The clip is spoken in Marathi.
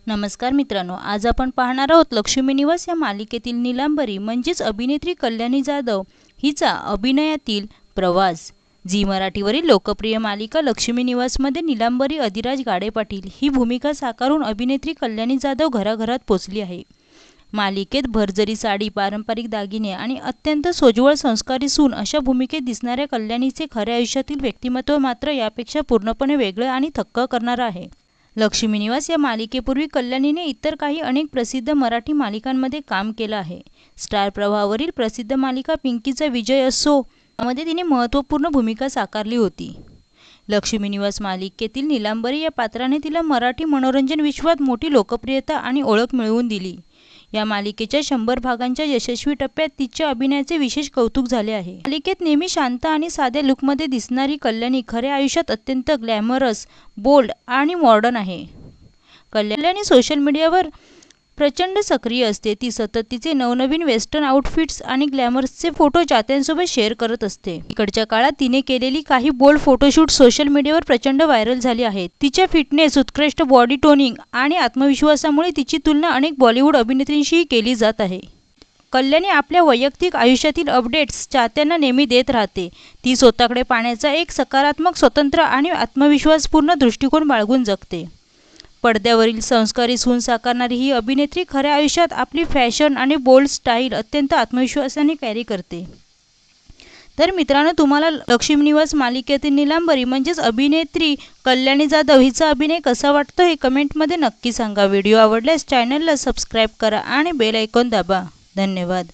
नमस्कार मित्रांनो, आज आपण पाहणार आहोत लक्ष्मी निवास या मालिकेतील नीलांबरी म्हणजेच अभिनेत्री कल्याणी जाधव हिचा अभिनयातील प्रवास। झी मराठीवरील लोकप्रिय मालिका लक्ष्मी निवासमध्ये नीलांबरी अधिराज गाडे पाटील ही भूमिका साकारून अभिनेत्री कल्याणी जाधव घराघरात पोचली आहे। मालिकेत भरजरी साडी, पारंपरिक दागिने आणि अत्यंत सोज्वळ संस्कारी सून अशा भूमिकेत दिसणाऱ्या कल्याणीचे खऱ्या आयुष्यातील व्यक्तिमत्व मात्र यापेक्षा पूर्णपणे वेगळे आणि थक्क करणारे आहे। लक्ष्मी निवास या मालिकेपूर्वी कल्याणीने इतर काही अनेक प्रसिद्ध मराठी मालिकांमध्ये काम केलं आहे। स्टार प्रवाहावरील प्रसिद्ध मालिका पिंकीचा विजय असो यामध्ये तिने महत्त्वपूर्ण भूमिका साकारली होती। लक्ष्मी निवास मालिकेतील नीलांबरी या पात्राने तिला मराठी मनोरंजन विश्वात मोठी लोकप्रियता आणि ओळख मिळवून दिली। या मालिकेच्या 100 भागांच्या यशस्वी टप्प्यात तिच्या अभिनयाचे विशेष कौतुक झाले आहे। मालिकेत नेहमी शांत आणि साध्या लुकमध्ये दिसणारी कल्याणी खऱ्या आयुष्यात अत्यंत ग्लॅमरस, बोल्ड आणि मॉडर्न आहे। कल्याणी सोशल मीडियावर प्रचंड सक्रिय असते। ती सतत तिचे नवनवीन वेस्टर्न आउटफिट्स आणि ग्लॅमरसचे फोटो चाहत्यांसोबत शेअर करत असते। इकडच्या काळात तिने केलेली काही बोल्ड फोटोशूट सोशल मीडियावर प्रचंड व्हायरल झाली आहेत। तिच्या फिटनेस, उत्कृष्ट बॉडी टोनिंग आणि आत्मविश्वासामुळे तिची तुलना अनेक बॉलिवूड अभिनेत्रींशी केली जात आहे। कल्याणी आपल्या वैयक्तिक आयुष्यातील अपडेट्स चाहत्यांना नेहमी देत राहते। ती स्वतःकडे पाहण्याचा एक सकारात्मक, स्वतंत्र आणि आत्मविश्वासपूर्ण दृष्टिकोन बाळगून जगते। पडद्यावरील संस्कारी सून साकारणारी ही अभिनेत्री खऱ्या आयुष्यात आपली फॅशन आणि बोल्ड स्टाईल अत्यंत आत्मविश्वासाने कॅरी करते। तर मित्रांनो, तुम्हाला लक्ष्मी निवास मालिकेतील नीलांबरी म्हणजेच अभिनेत्री कल्याणी जाधव हिचा अभिनय कसा वाटतो हे कमेंटमध्ये नक्की सांगा। व्हिडिओ आवडल्यास चॅनलला सबस्क्राईब करा आणि बेल आयकॉन दाबा। धन्यवाद।